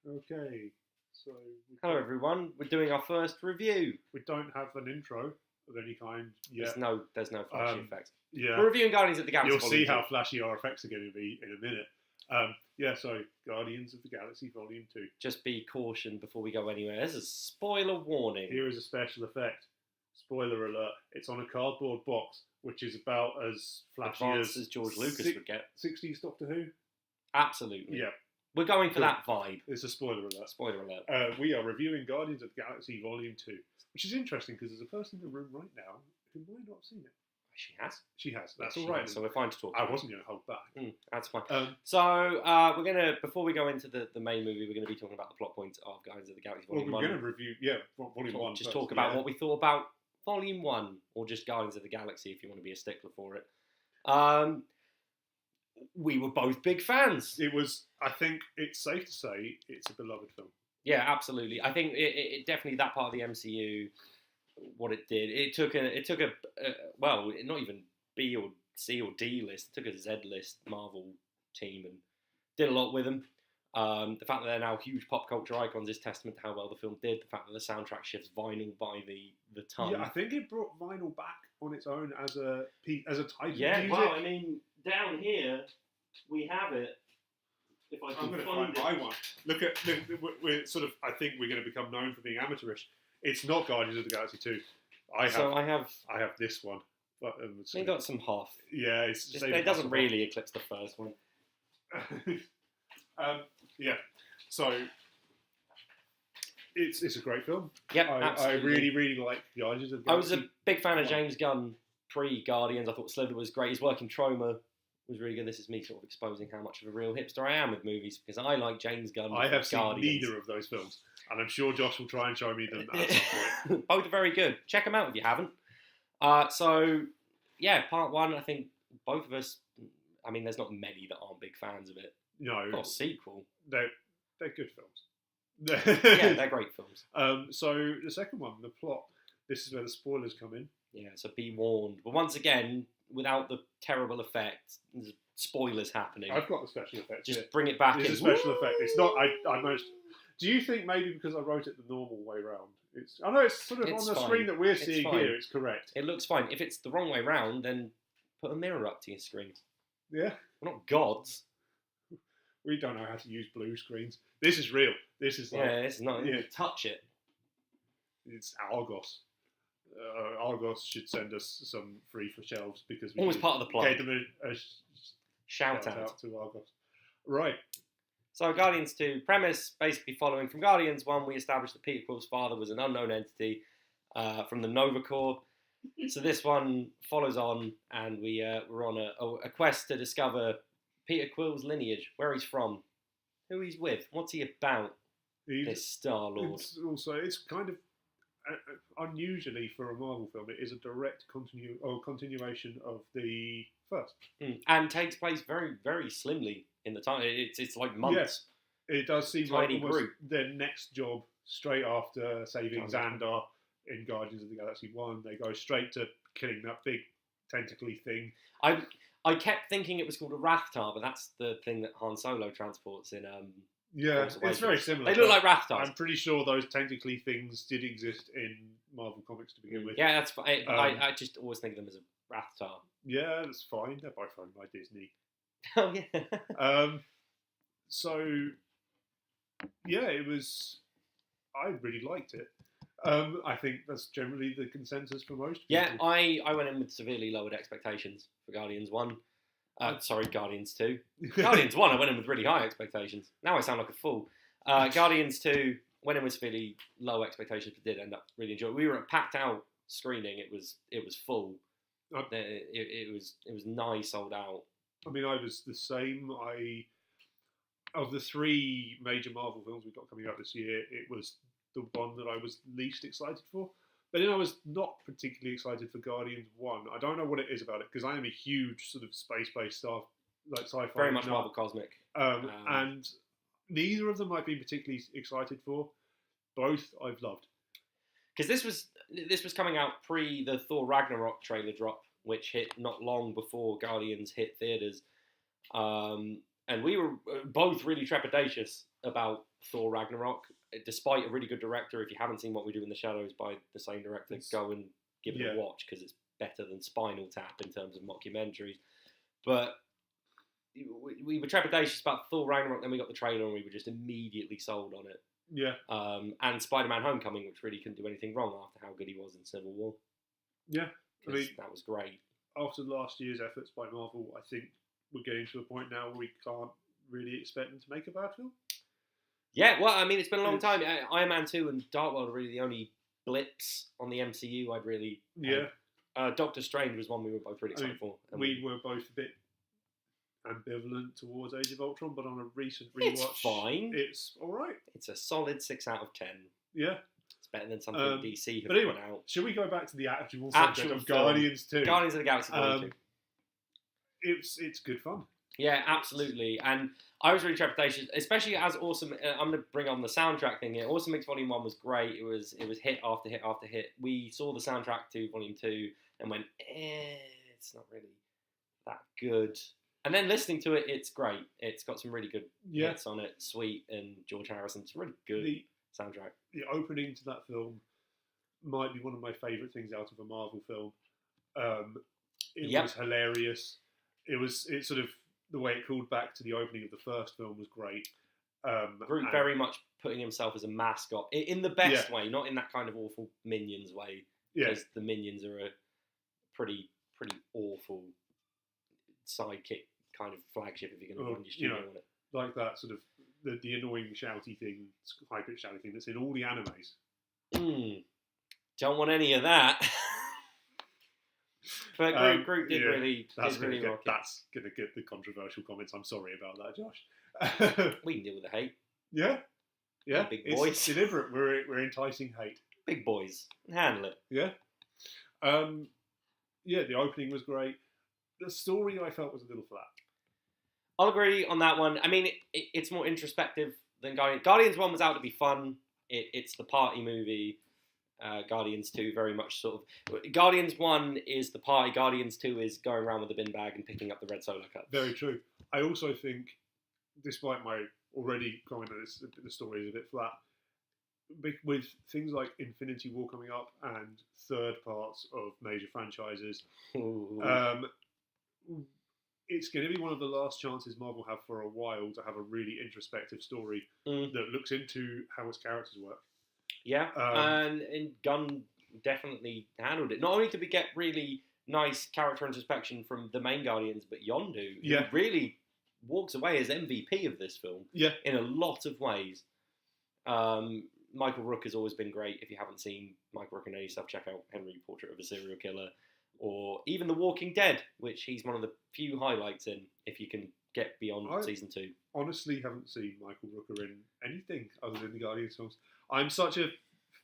Okay, so Hello everyone, we're doing our first review. we don't have an intro of any kind yet. There's no flashy effects. Yeah, We're reviewing Guardians of the Galaxy. you'll see Volume how 2. flashy our effects are going to be in a minute. So Guardians of the Galaxy Volume 2. Just be cautioned before we go anywhere. There's a spoiler warning. Here is a special effect. Spoiler alert, it's on a cardboard box, which is about as flashy Advanced as George Lucas would get. 60s Doctor Who? Absolutely. Yeah. We're going for Good. that vibe. It's a spoiler alert. Spoiler alert. We are reviewing Guardians of the Galaxy Volume 2, which is interesting because there's a person in the room right now who might not have seen it. She has. She has. That's She all right. has, so we're fine to talk I about. wasn't going to hold back. That's fine. Um, We're going to, before we go into the main movie, we're going to be talking about the plot points of Guardians of the Galaxy well, Volume we're 1. going to review, Volume 1. Just first, talk about what we thought about Volume 1, or just Guardians of the Galaxy if you want to be a stickler for it. We were both big fans. It was, I think it's safe to say, it's a beloved film. Yeah, absolutely. I think it definitely, that part of the MCU, what it did, it took a well, not even B or C or D list, it took a Z list Marvel team and did a lot with them. The fact that they're now huge pop culture icons is testament to how well the film did. The fact that the soundtrack shifts vinyl by the ton. Yeah, I think it brought vinyl back on its own as a type of Yeah, music. well, I mean, down here we have it. If I I'm can going to find find it. my one. Look at, we're sort of, I think we're going to become known for being amateurish. It's not Guardians of the Galaxy 2. I have this one. But, they got some half. Yeah, it's It doesn't really eclipse the first one. Yeah, so it's a great film. Yep, I absolutely. really like Guardians of the I was Galaxy. a big fan of James Gunn pre-Guardians. I thought Slither was great. His work in Troma was really good. This is me sort of exposing how much of a real hipster I am with movies, because I like James Gunn. I have seen Guardians. neither of those films, and I'm sure Josh will try and show me them at some point. Both are very good. Check them out if you haven't. Part one, I think both of us, I mean, there's not many that aren't big fans of it. No, Got a sequel. they're good films. Yeah, they're great films. So the second one, the plot. This is where the spoilers come in. Yeah, so be warned. But once again, without the terrible effect, there's spoilers happening. I've got the special effects. Just here. bring it back. It's a special effect. It's not. I managed. Do you think maybe because I wrote it the normal way round? I know it's sort of It's on the fine. screen that we're It's seeing fine. here. It's correct. It looks fine. If it's the wrong way round, then put a mirror up to your screen. Yeah. We're not gods. We don't know how to use blue screens. This is real. This is like, It's not. yeah. Touch it. It's Argos. Argos should send us some free for shelves because we Always part of the plot. gave them a Shout out. to Argos. Right. So Guardians 2, premise basically following from Guardians 1, we established that Peter Quill's father was an unknown entity from the Nova Corps. So this one follows on, and we're on a quest to discover Peter Quill's lineage, where he's from, who he's with, what's he about, this Star-Lord. It's kind of unusually for a Marvel film. It is a direct continuation of the first. And takes place very, very slimly in the time. It's like months. Yes, it does seem Tiny like almost group. their next job straight after saving Sounds Xandar in Guardians of the Galaxy 1. They go straight to killing that big tentacly thing. I kept thinking it was called a Rathtar, but that's the thing that Han Solo transports in. Yeah, Force Awakens. it's very similar. They look like but Rathars. I'm pretty sure those tentacly things did exist in Marvel Comics to begin with. Yeah, that's fine. I just always think of them as a Rathtar. Yeah, that's fine. They're both owned by Disney. Oh yeah. So, yeah, it was. I really liked it. I think that's generally the consensus for most people. Yeah, I went in with severely lowered expectations for Guardians 1. Guardians 2. Guardians 1, I went in with really high expectations. Now I sound like a fool. Guardians 2, went in with severely low expectations, but did end up really enjoying it. We were at packed out screening. It was full. It was nigh sold out. I mean, I was the same. Of the three major Marvel films we got coming out this year, it was the one that I was least excited for. But then I was not particularly excited for Guardians 1. I don't know what it is about it, because I am a huge sort of space-based stuff, like sci-fi. Very much Marvel Cosmic. And neither of them I've been particularly excited for. Both I've loved. Because this was coming out pre the Thor Ragnarok trailer drop, which hit not long before Guardians hit theaters. and we were both really trepidatious about Thor Ragnarok, despite a really good director. If you haven't seen What We Do in the Shadows by the same director, go and give it a watch, because it's better than Spinal Tap in terms of mockumentaries. But we were trepidatious about Thor Ragnarok, then we got the trailer and we were just immediately sold on it. Yeah. And Spider-Man Homecoming, which really couldn't do anything wrong after how good he was in Civil War. Yeah. I mean, that was great. After last year's efforts by Marvel, I think we're getting to a point now where we can't really expect them to make a bad film. Yeah, well, I mean, it's been a long time. Iron Man 2 and Dark World are really the only blips on the MCU I'd really... Yeah. Doctor Strange was one we were both really excited for. We were both a bit ambivalent towards Age of Ultron, but on a recent rewatch... It's fine. It's alright. It's a solid 6 out of 10. Yeah. It's better than something DC have but anyway, put out. Should we go back to the actual subject of Guardians 2? Guardians of the Galaxy Volume 2. It's good fun. Yeah, absolutely. And I was really trepidatious, especially as Awesome... I'm going to bring on the soundtrack thing here. Awesome Mix Volume 1 was great. It was hit after hit after hit. We saw the soundtrack to Volume 2 and went, it's not really that good. And then listening to it, it's great. It's got some really good hits on it. Sweet and George Harrison. It's a really good soundtrack. The opening to that film might be one of my favourite things out of a Marvel film. It was hilarious. It's sort of the way it called back to the opening of the first film was great. Groot very much putting himself as a mascot in the best way, not in that kind of awful Minions way. Because the Minions are a pretty awful sidekick kind of flagship if you're going to run your studio on it. Like that sort of the annoying shouty thing, high pitched shouty thing that's in all the animes. Don't want any of that. But Groot did really rock it. That's going to get the controversial comments. I'm sorry about that, Josh. We can deal with the hate. Yeah. Big boys. It's deliberate. We're enticing hate. Big boys. Handle it. Yeah. The opening was great. The story I felt was a little flat. I'll agree on that one. I mean, it's more introspective than Guardians. Guardians 1 was out to be fun. It's the party movie. Guardians 2 very much sort of... Guardians 1 is the party. Guardians 2 is going around with a bin bag and picking up the red Solo cup. Very true. I also think, despite my already comment that the story is a bit flat, with things like Infinity War coming up and third parts of major franchises, it's going to be one of the last chances Marvel have for a while to have a really introspective story that looks into how its characters work. Yeah, and Gunn definitely handled it. Not only did we get really nice character introspection from the main Guardians, but Yondu, who really walks away as MVP of this film in a lot of ways. Michael Rook has always been great. If you haven't seen Michael Rook and any stuff, check out Henry, Portrait of a Serial Killer, or even The Walking Dead, which he's one of the few highlights in, if you can get beyond season 2. Honestly, haven't seen Michael Rooker in anything other than the Guardians films. I'm such a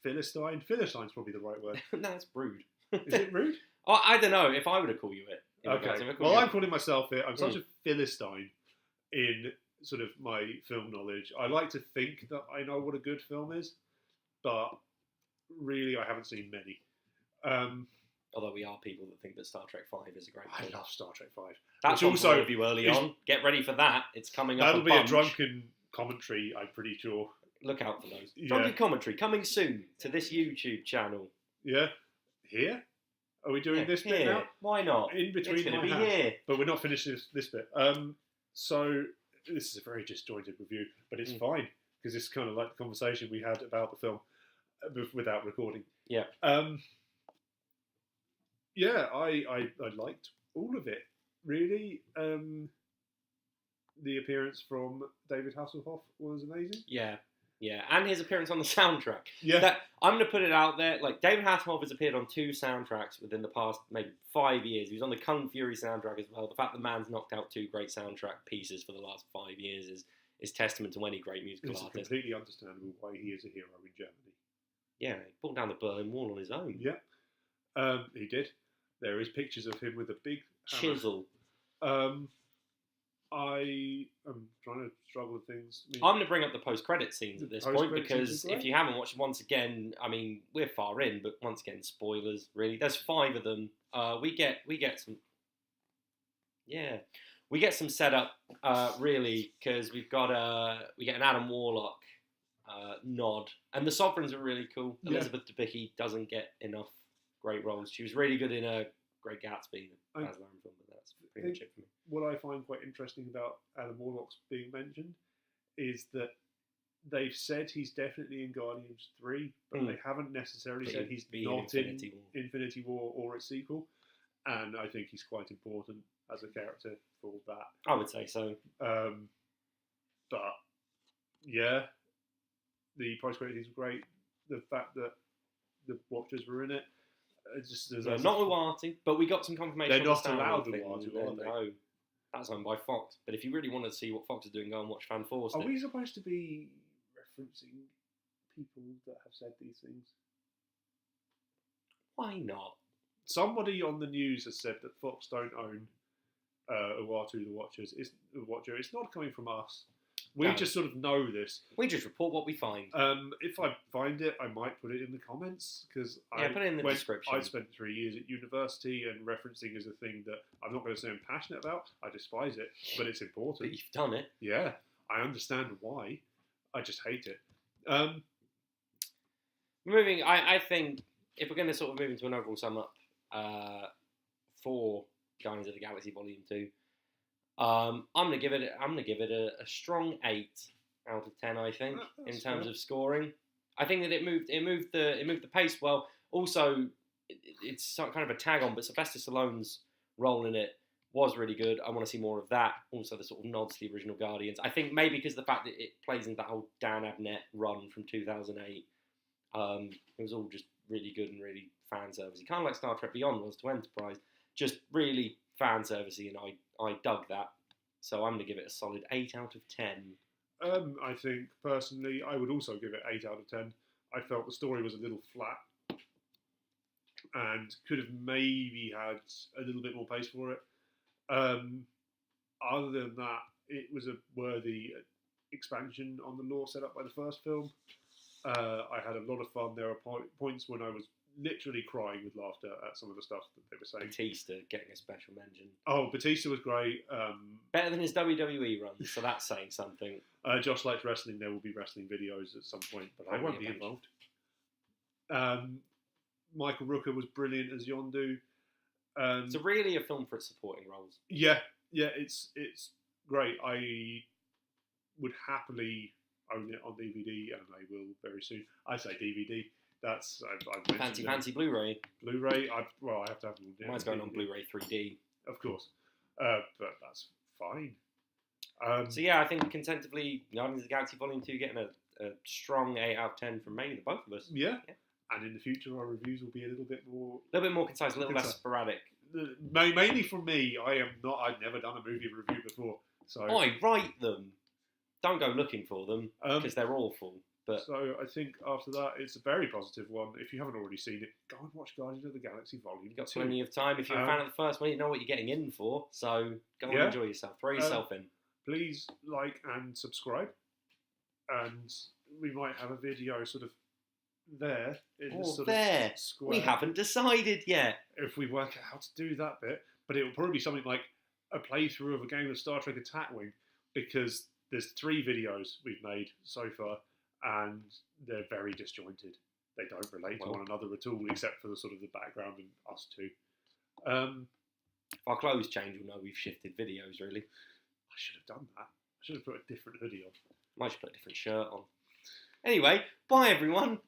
Philistine. Philistine's probably the right word. No, it's rude. Is it rude? I don't know if I were to call you it. Okay. Well, I'm calling myself it. I'm such a Philistine in sort of my film knowledge. I like to think that I know what a good film is, but really I haven't seen many. Although we are people that think that Star Trek 5 is a great film. I love Star Trek 5. That's also review early on. Get ready for that. It's coming up. That'll be a drunken commentary, I'm pretty sure. Look out for those. Drunken commentary coming soon to this YouTube channel. Yeah. Here? Are we doing this bit now? Why not? In between it's going to be hands. here. But we're not finished this bit. So this is a very disjointed review, but it's fine because it's kind of like the conversation we had about the film without recording. Yeah. I liked all of it, really. The appearance from David Hasselhoff was amazing. Yeah, and his appearance on the soundtrack. Yeah. I'm going to put it out there, like, David Hasselhoff has appeared on 2 soundtracks within the past, maybe 5 years. He was on the Kung Fury soundtrack as well. The fact the man's knocked out 2 great soundtrack pieces for the last 5 years is testament to any great musical artist. It's completely understandable why he is a hero in Germany. Yeah, he pulled down the Berlin Wall on his own. Yeah, he did. There is pictures of him with a big hammer. Chisel. I am trying to struggle with things. I'm going to bring up the post-credit scenes at this point because if you haven't watched, once again, I mean, we're far in, but once again, spoilers, really. There's 5 of them. We get some... Yeah. We get some setup, really, because we get an Adam Warlock nod, and the Sovereigns are really cool. Yeah. Elizabeth Debicki doesn't get enough great roles. She was really good in a Great Gatsby, the Baz Luhrmann film, but that's pretty much it for me. What I find quite interesting about Adam Warlock's being mentioned is that they've said he's definitely in Guardians 3, but they haven't necessarily said he's not in Infinity War or its sequel. And I think he's quite important as a character for that. I would say so. But yeah, the post-credit scenes were great. The fact that the Watchers were in it, not Uatu, but we got some confirmation. They're not allowed Uatu, are they? No, that's owned by Fox. But if you really want to see what Fox is doing, go and watch Fan Force. Are we supposed to be referencing people that have said these things? Why not? Somebody on the news has said that Fox don't own Uatu the Watchers. It's not coming from us. We just sort of know this. We just report what we find. If I find it, I might put it in the comments because put it in the description. I spent 3 years at university, and referencing is a thing that I'm not going to say I'm passionate about. I despise it, but it's important. But you've done it. Yeah, I understand why. I just hate it. Moving, I think if we're going to sort of move into an overall sum up for Guardians of the Galaxy Volume 2. I'm gonna give it a strong 8 out of 10. I think in terms of scoring, I think that it moved the pace well. Also, it's kind of a tag on, but Sylvester Stallone's role in it was really good. I want to see more of that. Also, the sort of nods to the original Guardians. I think maybe because the fact that it plays into that whole Dan Abnett run from 2008, it was all just really good and really fan servicey, kind of like Star Trek Beyond was to Enterprise. Just really fan servicey, and I dug that. So I'm going to give it a solid 8 out of 10. I think, personally, I would also give it 8 out of 10. I felt the story was a little flat and could have maybe had a little bit more pace for it. Other than that, it was a worthy expansion on the lore set up by the first film. I had a lot of fun. There are points when I was literally crying with laughter at some of the stuff that they were saying. Batista getting a special mention. Oh, Batista was great. Better than his WWE run, so that's saying something. Josh likes wrestling. There will be wrestling videos at some point, but I won't be involved. Michael Rooker was brilliant as Yondu. It's really a film for its supporting roles. Yeah, it's great. I would happily own it on DVD, and I will very soon. I say DVD. That's I've fancy Blu-ray. Blu-ray. I have to have it. Mine's going on Blu-ray 3D, of course, but that's fine. So yeah, I think consentively, Guardians of the Galaxy Volume 2 getting a strong 8 out of 10 from me, the both of us. Yeah. And in the future, our reviews will be a little bit more concise, a little less sporadic. Mainly from me. I've never done a movie review before, so I write them. Don't go looking for them because they're awful. But so I think after that, it's a very positive one. If you haven't already seen it, go and watch Guardians of the Galaxy Volume 2. You've got plenty of time. If you're a fan of the first one, you know what you're getting in for. So go and enjoy yourself. Throw yourself in. Please like and subscribe. And we might have a video sort of there. There. Square. We haven't decided yet. If we work out how to do that bit. But it will probably be something like a playthrough of a game of Star Trek Attack Wing, because there's 3 videos we've made so far, and they're very disjointed. They don't relate to one another at all, except for the sort of the background and us two. If our clothes change, we'll know we've shifted videos, really. I should have done that. I should have put a different hoodie on. Might should put a different shirt on. Anyway, bye everyone.